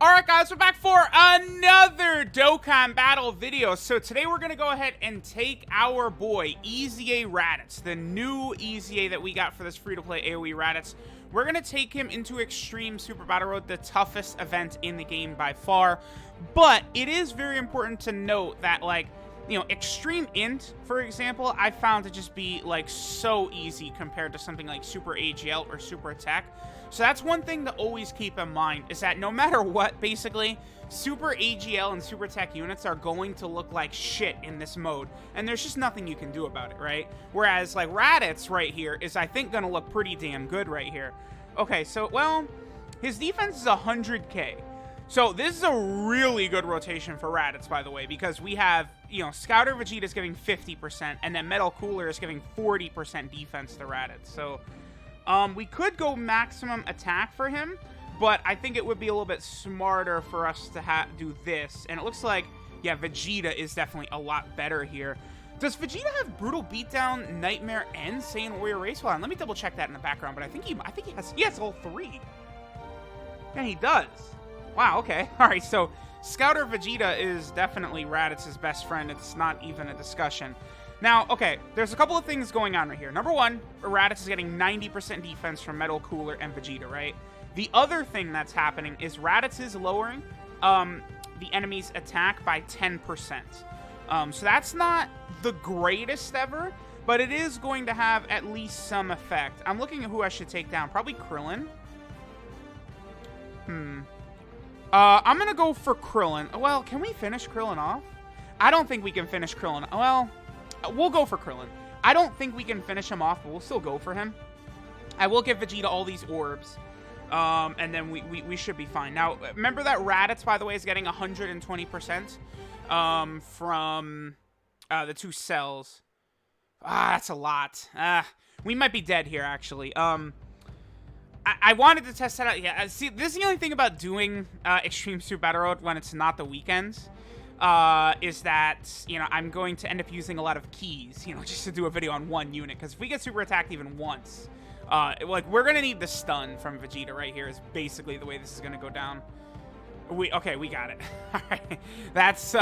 Alright guys, we're back for another Dokkan battle video. So today we're going to go ahead and take our boy, EZA Raditz, the new EZA that we got for this free-to-play AoE Raditz. We're going to take him into Extreme Super Battle Road, the toughest event in the game by far. But it is very important to note that, like, you know, Extreme INT, for example, I found to just be, like, so easy compared to something like Super AGL or Super Attack. So that's one thing to always keep in mind, is that no matter what, basically, Super AGL and Super Attack units are going to look like shit in this mode, and there's just nothing you can do about it, right? Whereas, like, Raditz right here is, I think, going to look pretty damn good right here. Okay, so, well, his defense is 100k. So this is a really good rotation for Raditz, by the way, because we have, you know, Scouter Vegeta is giving 50%, and then Metal Cooler is giving 40% defense to Raditz. So we could go maximum attack for him, but I think it would be a little bit smarter for us to do this. And it looks like, yeah, Vegeta is definitely a lot better here. Does Vegeta have Brutal Beatdown, Nightmare, and Saiyan Warrior Race? Hold on, let me double check that in the background. But I think he has all three. Yeah, he does. Wow, okay. All right, so Scouter Vegeta is definitely Raditz's best friend. It's not even a discussion. Now, okay, there's a couple of things going on right here. Number one, Raditz is getting 90% defense from Metal Cooler and Vegeta, right? The other thing that's happening is Raditz is lowering the enemy's attack by 10%. So that's not the greatest ever, but it is going to have at least some effect. I'm looking at who I should take down. Probably Krillin. I'm going to go for Krillin. Well, can we finish Krillin off? I don't think we can finish Krillin. Well, we'll go for Krillin. I don't think we can finish him off, but we'll still go for him. I will give Vegeta all these orbs, and then we should be fine. Now, remember that Raditz, by the way, is getting 120% from the two cells. That's a lot. We might be dead here, actually. I wanted to test that out. Yeah, see, this is the only thing about doing Extreme Super Battle Road when it's not the weekends. Is that, you know, I'm going to end up using a lot of keys, you know, just to do a video on one unit. Because if we get super attacked even once, like, we're going to need the stun from Vegeta right here is basically the way this is going to go down. Okay, we got it. All right. That's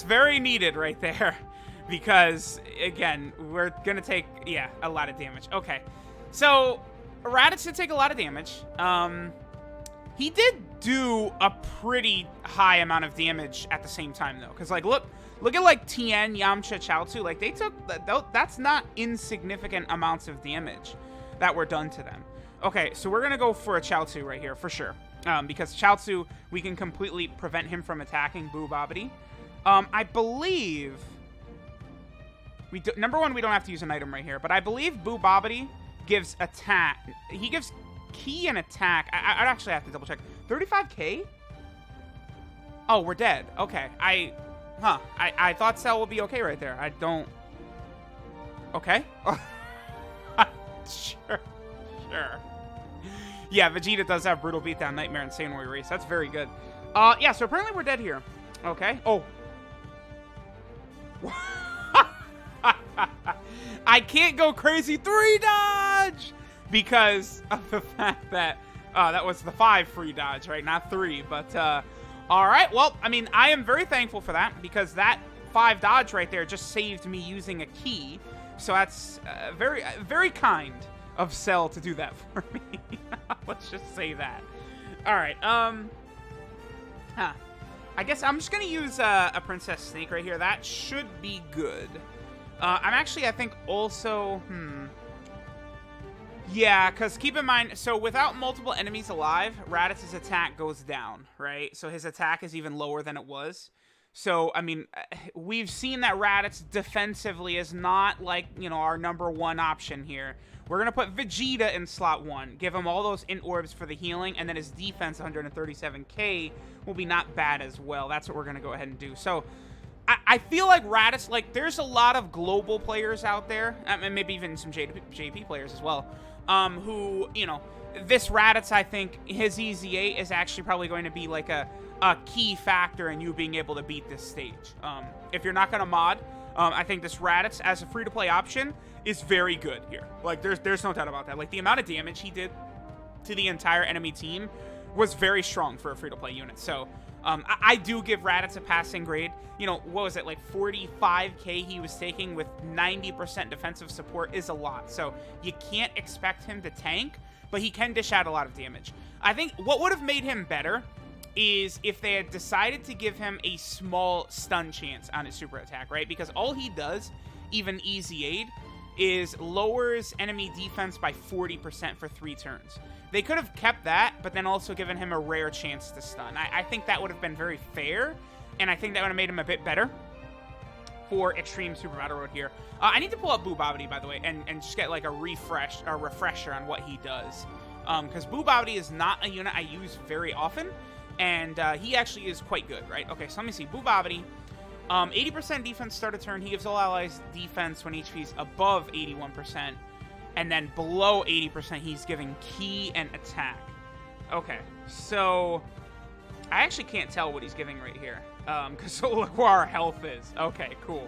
very needed right there. Because, again, we're going to take, yeah, a lot of damage. Okay. So Raditz did take a lot of damage. He did do a pretty high amount of damage at the same time, though. Because, like, look at, like, Tien, Yamcha, Chaozu. Like, they took, that's not insignificant amounts of damage that were done to them. Okay, so we're going to go for a Chaozu right here, for sure. Because Chaozu, we can completely prevent him from attacking Boo Bobbity. I believe number one, we don't have to use an item right here. But I believe Boo Bobbity gives attack. He gives key and attack. I'd actually have to double check. 35k? Oh, we're dead. Okay. I thought Cell would be okay right there. I don't. Okay. Sure. Yeah, Vegeta does have Brutal Beatdown, Nightmare, and Saiyan Warrior Race. That's very good. Yeah, so apparently we're dead here. Okay. Oh. I can't go crazy 3 dodge because of the fact that that was the 5 free dodge, right? Not 3, but all right. Well, I mean, I am very thankful for that because that 5 dodge right there just saved me using a key. So that's very, very kind of Cell to do that for me. Let's just say that. All right. I guess I'm just gonna use a Princess Snake right here. That should be good. I'm actually, I think, also, yeah, because keep in mind, so without multiple enemies alive, Raditz's attack goes down, right? So his attack is even lower than it was. So, I mean, we've seen that Raditz defensively is not, like, you know, our #1 option here. We're going to put Vegeta in slot 1, give him all those int orbs for the healing, and then his defense, 137k, will be not bad as well. That's what we're going to go ahead and do. So I feel like Raditz, like, there's a lot of global players out there, and maybe even some JP players as well, who, you know, this Raditz, I think, his EZA is actually probably going to be, like, a key factor in you being able to beat this stage. If you're not going to mod, I think this Raditz, as a free-to-play option, is very good here. Like, there's no doubt about that. Like, the amount of damage he did to the entire enemy team was very strong for a free-to-play unit. So I do give Raditz a passing grade. You know, what was it, like 45k he was taking with 90% defensive support is a lot. So you can't expect him to tank, but he can dish out a lot of damage. I think what would have made him better is if they had decided to give him a small stun chance on his super attack, right? Because all he does, even EZA, is lowers enemy defense by 40% for 3 turns. They could have kept that, but then also given him a rare chance to stun. I think that would have been very fair, and I think that would have made him a bit better for Extreme Super Battle Road here. I need to pull up Boobobity, by the way, and just get like a refresher on what he does. Because Boobobity is not a unit I use very often, and he actually is quite good, right? Okay, so let me see. Boobobity, 80% defense start a turn. He gives all allies defense when HP is above 81%, and then below 80%, he's giving key and attack. Okay, so I actually can't tell what he's giving right here, because look where our health is. Okay, cool.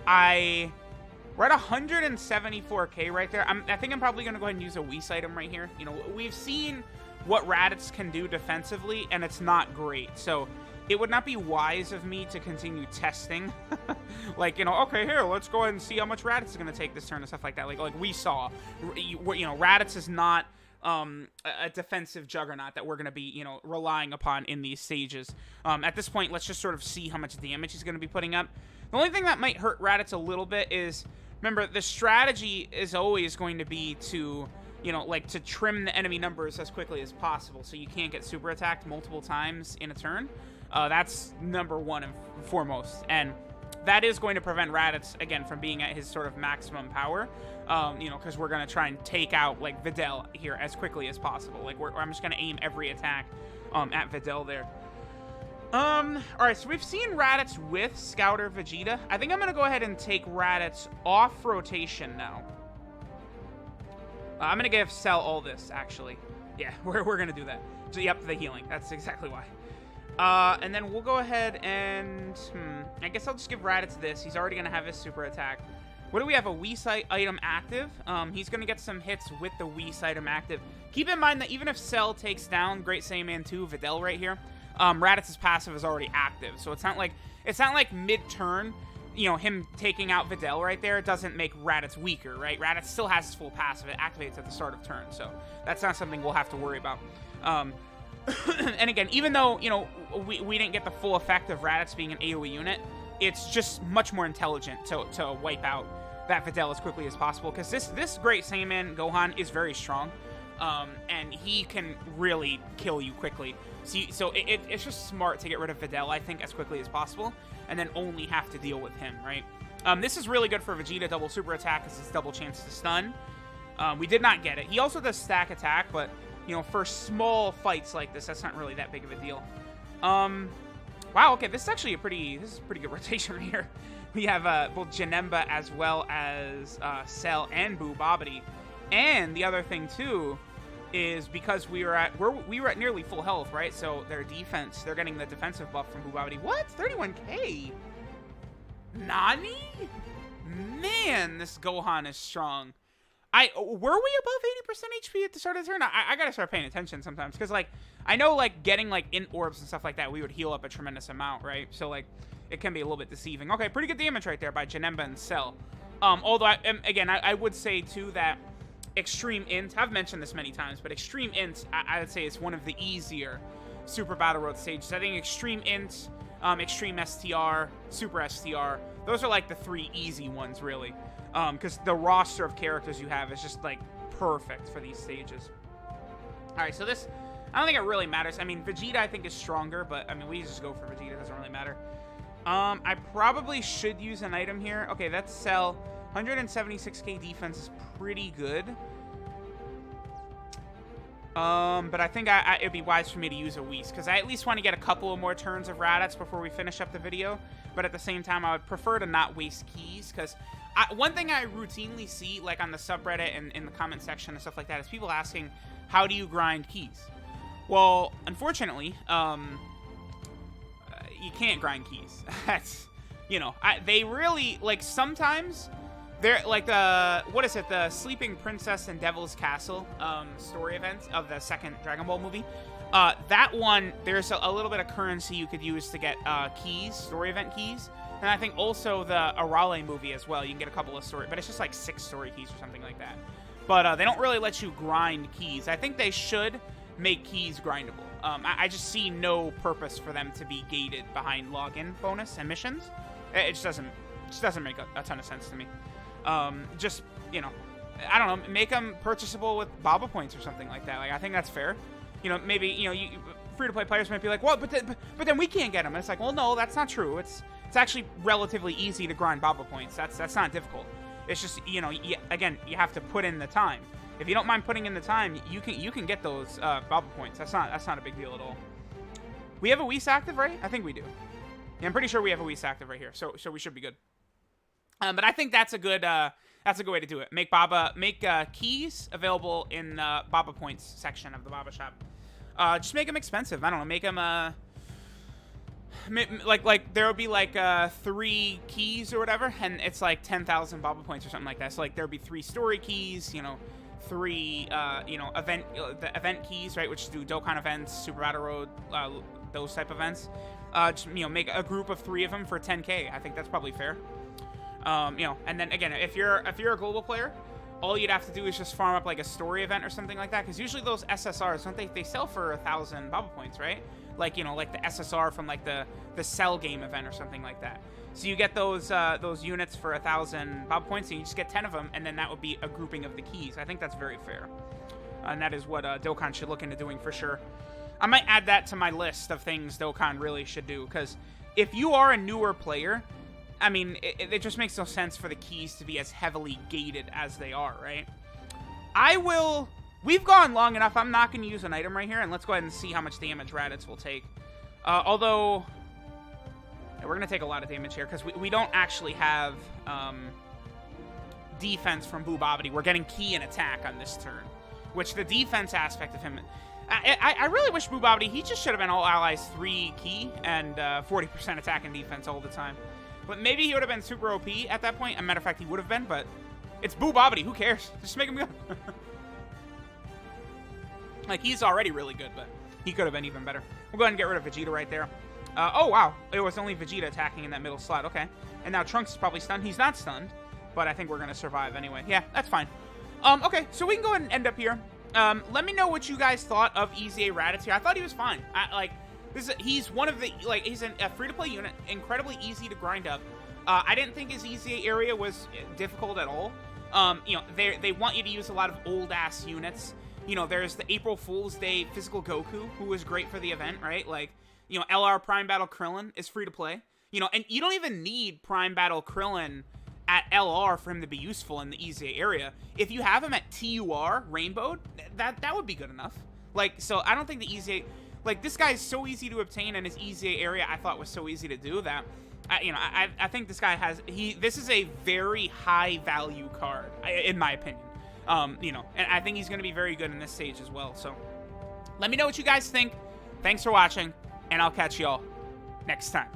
We're at 174k right there. I think I'm probably going to go ahead and use a Whis item right here. You know, we've seen what Raditz can do defensively, and it's not great. So it would not be wise of me to continue testing. Like, you know, okay, here, let's go ahead and see how much Raditz is going to take this turn and stuff like that. Like we saw, you know, Raditz is not a defensive juggernaut that we're going to be, you know, relying upon in these stages. At this point, let's just sort of see how much damage he's going to be putting up. The only thing that might hurt Raditz a little bit is, remember, the strategy is always going to be to, you know, like to trim the enemy numbers as quickly as possible so you can't get super attacked multiple times in a turn. That's number one and foremost. And that is going to prevent Raditz, again, from being at his sort of maximum power. You know, because we're going to try and take out, like, Videl here as quickly as possible. Like, I'm just going to aim every attack at Videl there. Alright, so we've seen Raditz with Scouter Vegeta. I think I'm going to go ahead and take Raditz off rotation now. I'm going to give Cell all this, actually. Yeah, we're going to do that. So, yep, the healing. That's exactly why. And then we'll go ahead and... I guess I'll just give Raditz this. He's already going to have his super attack. What do we have? A Whis item active. He's going to get some hits with the Whis item active. Keep in mind that even if Cell takes down Great Saiyaman 2 Videl right here, Raditz's passive is already active. So it's not like mid-turn, you know, him taking out Videl right there doesn't make Raditz weaker, right? Raditz still has his full passive. It activates at the start of turn. So that's not something we'll have to worry about. And again, even though, you know, we didn't get the full effect of Raditz being an AoE unit, it's just much more intelligent to wipe out that Videl as quickly as possible, because this Great Saiyaman Gohan is very strong, and he can really kill you quickly. So it's just smart to get rid of Videl, I think, as quickly as possible, and then only have to deal with him, right? This is really good for Vegeta double super attack, because it's double chance to stun. We did not get it. He also does stack attack, but, you know, for small fights like this, that's not really that big of a deal. Wow, okay, this is actually a pretty good rotation right here. We have both Janemba as well as Cell and Boobobity. And the other thing too is because we were at nearly full health, right? So their defense, they're getting the defensive buff from Boobobity. What? 31k? Nani? Man, this Gohan is strong. Were we above 80% HP at the start of the turn? I gotta start paying attention sometimes, because, like, I know, like, getting, like, int orbs and stuff like that, we would heal up a tremendous amount, right? So, like, it can be a little bit deceiving. Okay, pretty good damage right there by Janemba and Cell. Although, again, I would say, too, that Extreme Int, I've mentioned this many times, but Extreme Int, I would say, is one of the easier Super Battle Road stages. I think Extreme Int, Extreme STR, Super STR, those are, like, the 3 easy ones, really. Because the roster of characters you have is just, like, perfect for these stages. Alright, so this, I don't think it really matters. I mean, Vegeta, I think, is stronger, but, I mean, we just go for Vegeta. It doesn't really matter. I probably should use an item here. Okay, that's Cell. 176k defense is pretty good. But I think it'd be wise for me to use a Whis, because I at least want to get a couple of more turns of Raditz before we finish up the video. But at the same time, I would prefer to not waste keys, because one thing I routinely see, like on the subreddit and in the comment section and stuff like that, is people asking, how do you grind keys? Well, unfortunately, you can't grind keys. That's, you know, they really, like, sometimes they're like what is it, the Sleeping Princess and Devil's Castle story event of the second Dragon Ball movie. That one, there's a little bit of currency you could use to get keys, story event keys. And I think also the Arale movie as well. You can get a couple of story, but it's just like 6 story keys or something like that. But they don't really let you grind keys. I think they should make keys grindable. I just see no purpose for them to be gated behind login bonus and missions. It just doesn't make a ton of sense to me. Just, you know, I don't know, make them purchasable with Baba points or something like that. Like, I think that's fair. You know, maybe, you know, free-to-play players might be like, well, but then we can't get them. And it's like, well, no, that's not true. It's actually relatively easy to grind Baba points. That's not difficult. It's just, you know, again, you have to put in the time. If you don't mind putting in the time, you can get those Baba points. That's not a big deal at all. We have a Whis active, right? I think we do. Yeah, I'm pretty sure we have a Whis active right here, so we should be good. But I think that's a good way to do it. Make keys available in the Baba points section of the Baba shop. Just make them expensive. I don't know. Make them like there will be like 3 keys or whatever, and it's like 10,000 Baba points or something like that. So like there'll be 3 story keys, you know, 3 you know, the event keys, right, which do Dokkan events, Super Battle Road, those type events. Just, you know, make a group of 3 of them for 10K. I think that's probably fair. You know, and then again, if you're a global player, all you'd have to do is just farm up like a story event or something like that, because usually those SSRs, don't they sell for 1,000 Baba points, right? Like, you know, like the SSR from like the Cell game event or something like that. So you get those units for 1,000 Baba points, and you just get 10 of them, and then that would be a grouping of the keys. I think that's very fair, and that is what Dokkan should look into doing for sure. I might add that to my list of things Dokkan really should do, because if you are a newer player, I mean, it just makes no sense for the keys to be as heavily gated as they are, right? We've gone long enough. I'm not going to use an item right here, and let's go ahead and see how much damage Raditz will take. Although, yeah, we're going to take a lot of damage here, because we don't actually have defense from Boo Bobbity. We're getting key and attack on this turn, which the defense aspect of him... I really wish Boo Bobbity, he just should have been all allies 3 key and 40% attack and defense all the time. But maybe he would have been super OP at that point. As a matter of fact, he would have been, but it's Boo Bobbity. Who cares? Just make him go. Like, he's already really good, but he could have been even better. We'll go ahead and get rid of Vegeta right there. Oh, wow. It was only Vegeta attacking in that middle slot. Okay. And now Trunks is probably stunned. He's not stunned, but I think we're going to survive anyway. Yeah, that's fine. Okay, so we can go ahead and end up here. Let me know what you guys thought of EZA Raditz here. I thought he was fine. He's one of the, like, he's a free-to-play unit, incredibly easy to grind up. I didn't think his EZA area was difficult at all. You know, they want you to use a lot of old-ass units. You know, there's the April Fool's Day Physical Goku, who was great for the event, right? Like, you know, LR Prime Battle Krillin is free-to-play. You know, and you don't even need Prime Battle Krillin at LR for him to be useful in the EZA area. If you have him at TUR, Rainbowed, that would be good enough. Like, so I don't think the EZA... Like, this guy is so easy to obtain, and his EZA area I thought was so easy to do that, you know, I think this guy has, this is a very high value card, in my opinion. You know, and I think he's going to be very good in this stage as well. So let me know what you guys think. Thanks for watching, and I'll catch y'all next time.